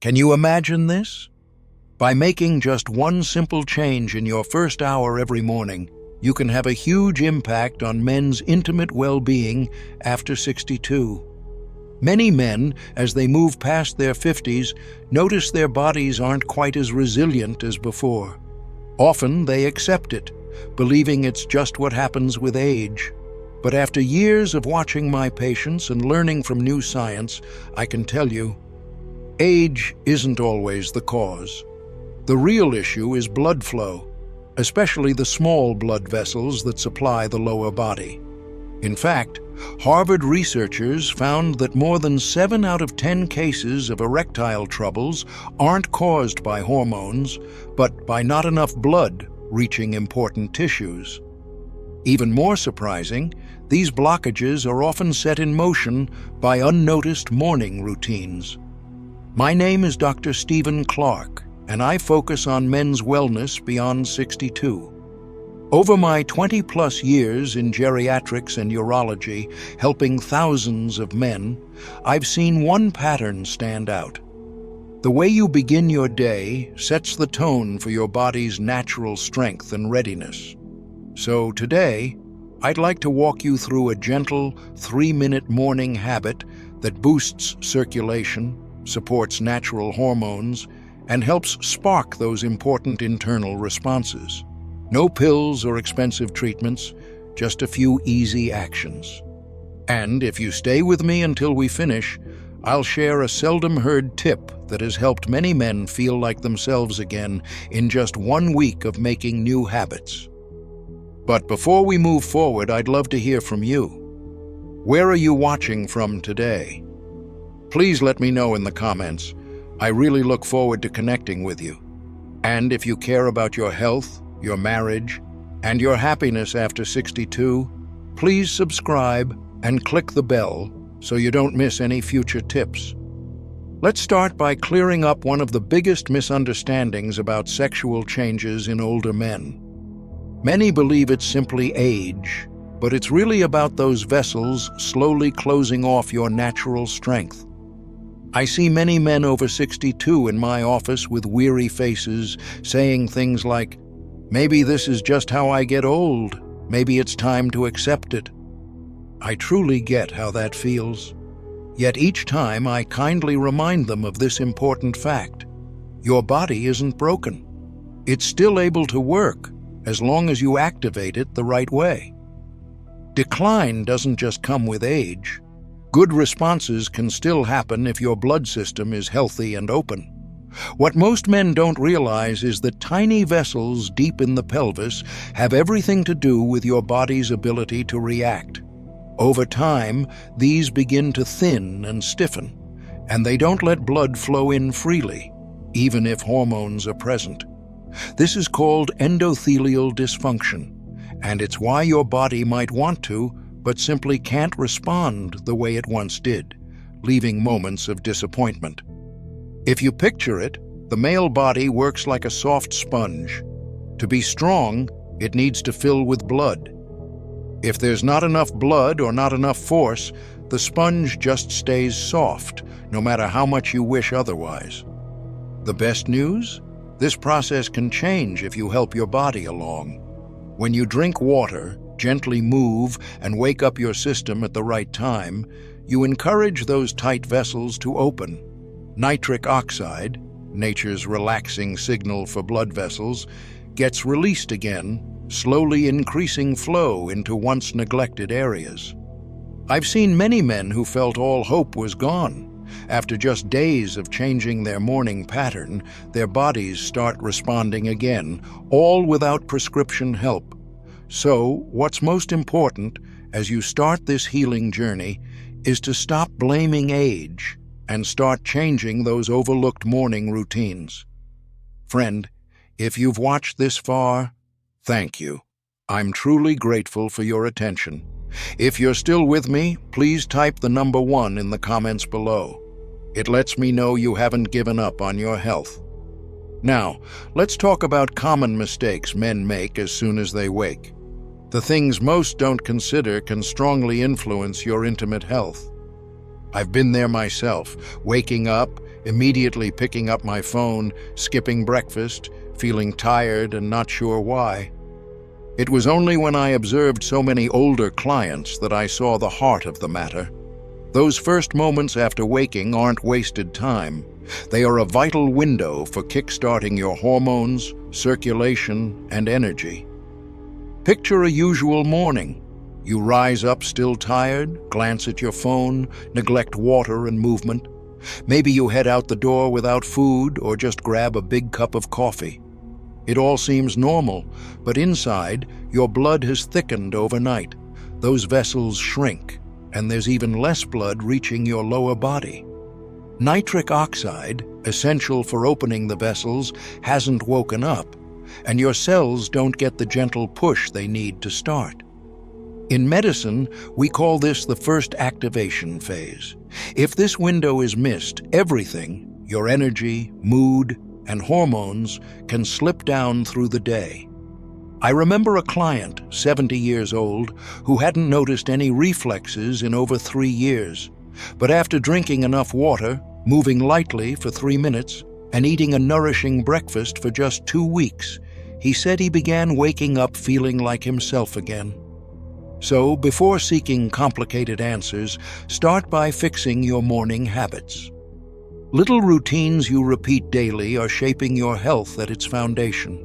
Can you imagine this? By making just one simple change in your first hour every morning, you can have a huge impact on men's intimate well-being after 62. Many men, as they move past their 50s, notice their bodies aren't quite as resilient as before. Often they accept it, believing it's just what happens with age. But after years of watching my patients and learning from new science, I can tell you, age isn't always the cause. The real issue is blood flow, especially the small blood vessels that supply the lower body. In fact, Harvard researchers found that more than 7 out of 10 cases of erectile troubles aren't caused by hormones, but by not enough blood reaching important tissues. Even more surprising, these blockages are often set in motion by unnoticed morning routines. My name is Dr. Stephen Clark, and I focus on men's wellness beyond 62. Over my 20-plus years in geriatrics and urology, helping thousands of men, I've seen one pattern stand out. The way you begin your day sets the tone for your body's natural strength and readiness. So today, I'd like to walk you through a gentle 3-minute morning habit that boosts circulation, supports natural hormones, and helps spark those important internal responses. No pills or expensive treatments, just a few easy actions. And if you stay with me until we finish, I'll share a seldom-heard tip that has helped many men feel like themselves again in just 1 week of making new habits. But before we move forward, I'd love to hear from you. Where are you watching from today? Please let me know in the comments. I really look forward to connecting with you. And if you care about your health, your marriage, and your happiness after 62, please subscribe and click the bell so you don't miss any future tips. Let's start by clearing up one of the biggest misunderstandings about sexual changes in older men. Many believe it's simply age, but it's really about those vessels slowly closing off your natural strength. I see many men over 62 in my office with weary faces, saying things like, "Maybe this is just how I get old. Maybe it's time to accept it." I truly get how that feels. Yet each time I kindly remind them of this important fact. Your body isn't broken. It's still able to work, as long as you activate it the right way. Decline doesn't just come with age. Good responses can still happen if your blood system is healthy and open. What most men don't realize is that tiny vessels deep in the pelvis have everything to do with your body's ability to react. Over time, these begin to thin and stiffen, and they don't let blood flow in freely, even if hormones are present. This is called endothelial dysfunction, and it's why your body might want to, but simply can't respond the way it once did, leaving moments of disappointment. If you picture it, the male body works like a soft sponge. To be strong, it needs to fill with blood. If there's not enough blood or not enough force, the sponge just stays soft, no matter how much you wish otherwise. The best news? This process can change if you help your body along. When you drink water, gently move, and wake up your system at the right time, you encourage those tight vessels to open. Nitric oxide, nature's relaxing signal for blood vessels, gets released again, slowly increasing flow into once neglected areas. I've seen many men who felt all hope was gone. After just days of changing their morning pattern, their bodies start responding again, all without prescription help. So, what's most important as you start this healing journey is to stop blaming age and start changing those overlooked morning routines. Friend, if you've watched this far, thank you. I'm truly grateful for your attention. If you're still with me, please type the number 1 in the comments below. It lets me know you haven't given up on your health. Now, let's talk about common mistakes men make as soon as they wake. The things most don't consider can strongly influence your intimate health. I've been there myself, waking up, immediately picking up my phone, skipping breakfast, feeling tired and not sure why. It was only when I observed so many older clients that I saw the heart of the matter. Those first moments after waking aren't wasted time. They are a vital window for kickstarting your hormones, circulation, and energy. Picture a usual morning. You rise up still tired, glance at your phone, neglect water and movement. Maybe you head out the door without food or just grab a big cup of coffee. It all seems normal, but inside, your blood has thickened overnight. Those vessels shrink, and there's even less blood reaching your lower body. Nitric oxide, essential for opening the vessels, hasn't woken up, and your cells don't get the gentle push they need to start. In medicine, we call this the first activation phase. If this window is missed, everything, your energy, mood, and hormones, can slip down through the day. I remember a client, 70 years old, who hadn't noticed any reflexes in over 3 years. But after drinking enough water, moving lightly for 3 minutes, and eating a nourishing breakfast for just 2 weeks, he said he began waking up feeling like himself again. So, before seeking complicated answers, start by fixing your morning habits. Little routines you repeat daily are shaping your health at its foundation.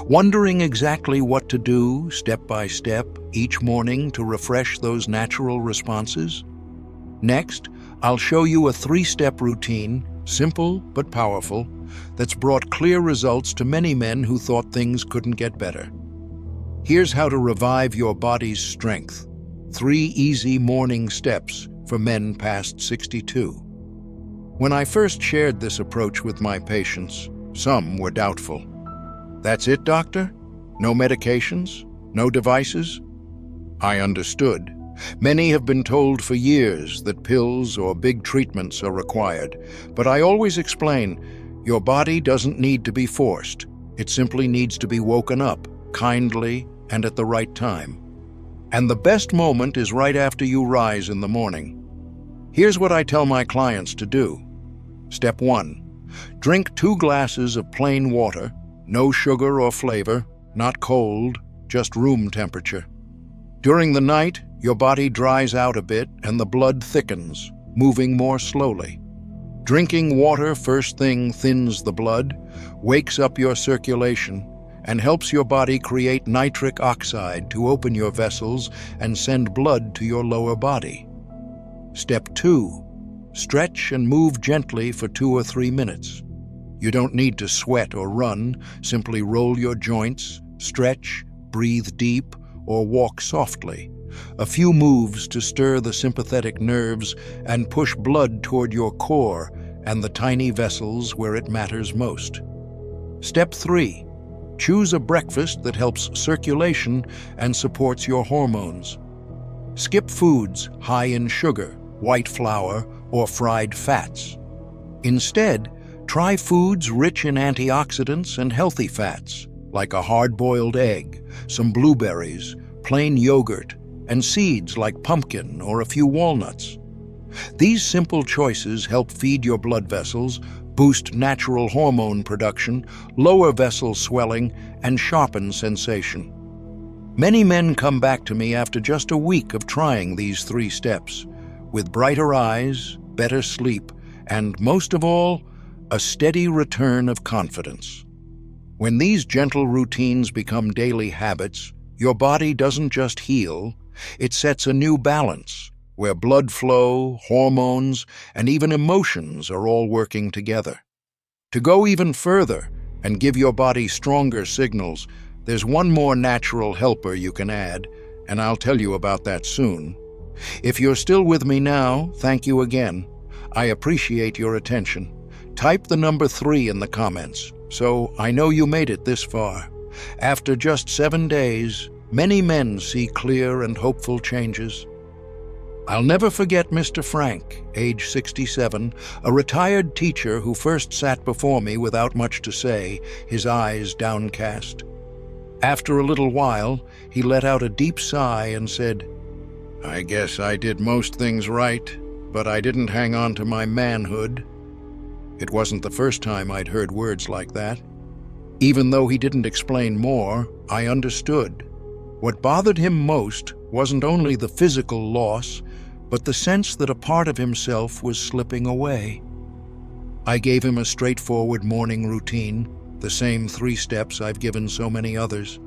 Wondering exactly what to do, step by step, each morning to refresh those natural responses? Next, I'll show you a 3-step routine, simple but powerful, that's brought clear results to many men who thought things couldn't get better. Here's how to revive your body's strength. 3 easy morning steps for men past 62. When I first shared this approach with my patients, some were doubtful. "That's it, doctor? No medications? No devices?" I understood. Many have been told for years that pills or big treatments are required, but I always explain, your body doesn't need to be forced. It simply needs to be woken up, kindly and at the right time. And the best moment is right after you rise in the morning. Here's what I tell my clients to do. Step 1. Drink 2 glasses of plain water, no sugar or flavor, not cold, just room temperature. During the night, your body dries out a bit and the blood thickens, moving more slowly. Drinking water first thing thins the blood, wakes up your circulation, and helps your body create nitric oxide to open your vessels and send blood to your lower body. Step 2. Stretch and move gently for 2 or 3 minutes. You don't need to sweat or run, simply roll your joints, stretch, breathe deep, or walk softly. A few moves to stir the sympathetic nerves and push blood toward your core and the tiny vessels where it matters most. Step 3. Choose a breakfast that helps circulation and supports your hormones. Skip foods high in sugar, white flour, or fried fats. Instead, try foods rich in antioxidants and healthy fats, like a hard-boiled egg, some blueberries, plain yogurt, and seeds like pumpkin or a few walnuts. These simple choices help feed your blood vessels, boost natural hormone production, lower vessel swelling, and sharpen sensation. Many men come back to me after just a week of trying these 3 steps, with brighter eyes, better sleep, and most of all, a steady return of confidence. When these gentle routines become daily habits, your body doesn't just heal, it sets a new balance, where blood flow, hormones, and even emotions are all working together. To go even further and give your body stronger signals, there's one more natural helper you can add, and I'll tell you about that soon. If you're still with me now, thank you again. I appreciate your attention. Type the number 3 in the comments, so I know you made it this far. After just 7 days, many men see clear and hopeful changes. I'll never forget Mr. Frank, age 67, a retired teacher who first sat before me without much to say, his eyes downcast. After a little while, he let out a deep sigh and said, "I guess I did most things right, but I didn't hang on to my manhood. It wasn't the first time I'd heard words like that. Even though he didn't explain more, I understood. What bothered him most wasn't only the physical loss, but the sense that a part of himself was slipping away. I gave him a straightforward morning routine, the same 3 steps I've given so many others.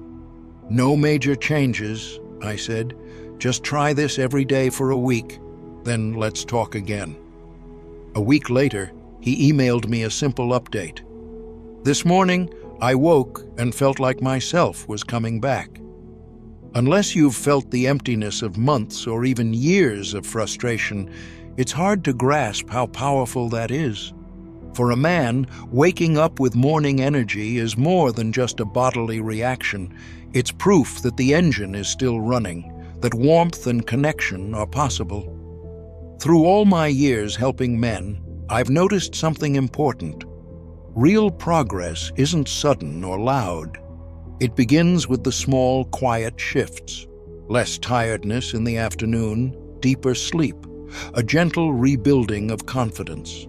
No major changes, I said. Just try this every day for a week, then let's talk again. A week later, he emailed me a simple update. This morning, I woke and felt like myself was coming back. Unless you've felt the emptiness of months or even years of frustration, it's hard to grasp how powerful that is. For a man, waking up with morning energy is more than just a bodily reaction. It's proof that the engine is still running, that warmth and connection are possible. Through all my years helping men, I've noticed something important. Real progress isn't sudden or loud. It begins with the small, quiet shifts. Less tiredness in the afternoon, deeper sleep, a gentle rebuilding of confidence.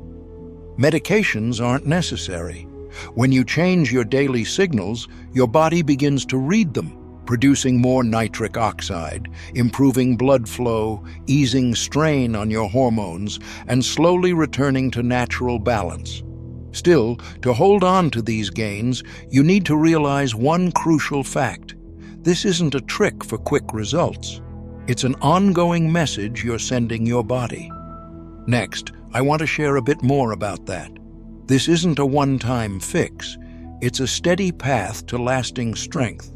Medications aren't necessary. When you change your daily signals, your body begins to read them, producing more nitric oxide, improving blood flow, easing strain on your hormones, and slowly returning to natural balance. Still, to hold on to these gains, you need to realize one crucial fact. This isn't a trick for quick results. It's an ongoing message you're sending your body. Next, I want to share a bit more about that. This isn't a one-time fix. It's a steady path to lasting strength.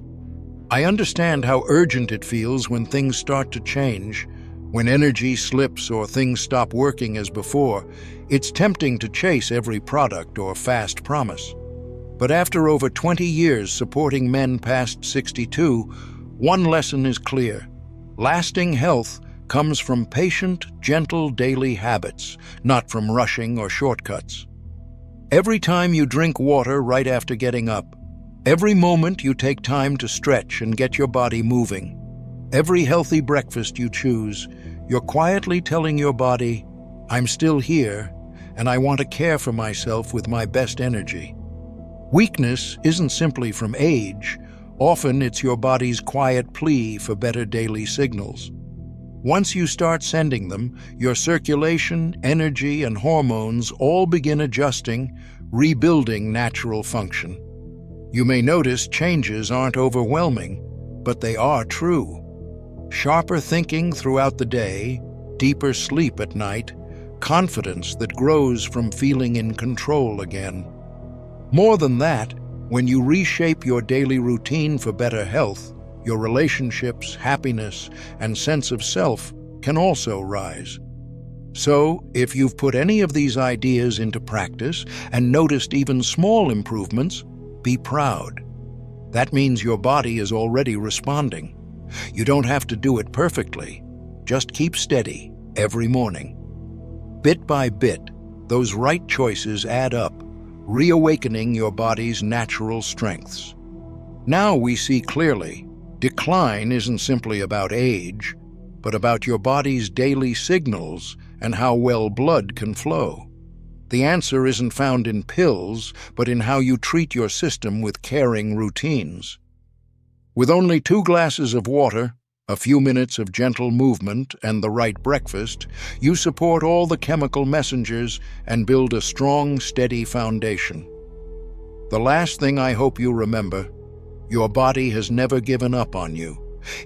I understand how urgent it feels when things start to change. When energy slips or things stop working as before, it's tempting to chase every product or fast promise. But after over 20 years supporting men past 62, one lesson is clear. Lasting health comes from patient, gentle daily habits, not from rushing or shortcuts. Every time you drink water right after getting up, every moment you take time to stretch and get your body moving, every healthy breakfast you choose, you're quietly telling your body, I'm still here, and I want to care for myself with my best energy. Weakness isn't simply from age. Often it's your body's quiet plea for better daily signals. Once you start sending them, your circulation, energy, and hormones all begin adjusting, rebuilding natural function. You may notice changes aren't overwhelming, but they are true. Sharper thinking throughout the day, deeper sleep at night, confidence that grows from feeling in control again. More than that, when you reshape your daily routine for better health, your relationships, happiness, and sense of self can also rise. So, if you've put any of these ideas into practice and noticed even small improvements, be proud. That means your body is already responding. You don't have to do it perfectly. Just keep steady every morning. Bit by bit, those right choices add up, reawakening your body's natural strengths. Now we see clearly, decline isn't simply about age, but about your body's daily signals and how well blood can flow. The answer isn't found in pills, but in how you treat your system with caring routines. With only 2 glasses of water, a few minutes of gentle movement, and the right breakfast, you support all the chemical messengers and build a strong, steady foundation. The last thing I hope you remember, your body has never given up on you.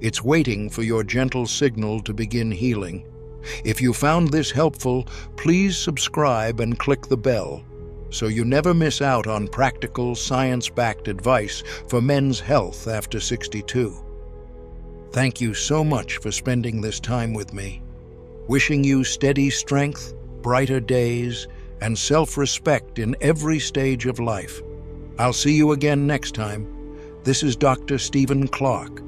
It's waiting for your gentle signal to begin healing. If you found this helpful, please subscribe and click the bell so you never miss out on practical, science-backed advice for men's health after 62. Thank you so much for spending this time with me. Wishing you steady strength, brighter days, and self-respect in every stage of life. I'll see you again next time. This is Dr. Stephen Clark,